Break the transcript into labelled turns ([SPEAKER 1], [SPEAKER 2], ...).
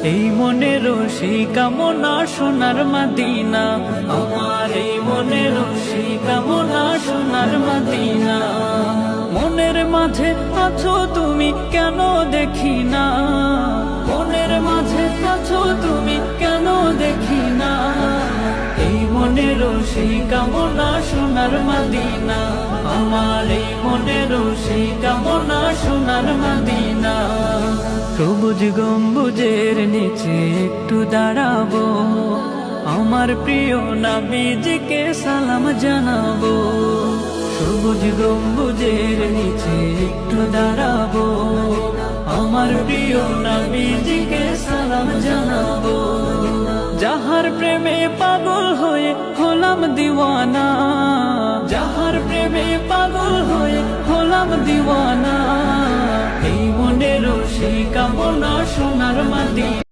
[SPEAKER 1] এই মনের সেই কামনা সোনার মদিনা, আমার এই মনের সেই কামনা সোনার মদিনা। মনের মাঝে আছো তুমি কেন দেখি না, মনের মাঝে আছো তুমি কেন দেখি না। এই মনের সেই কামনা সোনার মদিনা, আমার এই মনের সেই কামনা সোনার মদিনা। সবুজ গম্বুজের নিচে একটু দাঁড়াবো, আমার প্রিয় নবীজিকে সালাম জানাবো। সবুজ গম্বুজের নিচে একটু দাঁড়াবো, আমার প্রিয় নবীজিকে সালাম জানাবো। যাহার প্রেমে পাগল হয়ে হলাম দিওয়ানা, যাহার প্রেমে পাগল হয়ে হলাম দিওয়ানা। এই মনের সেই কামনা সোনার মদিনা।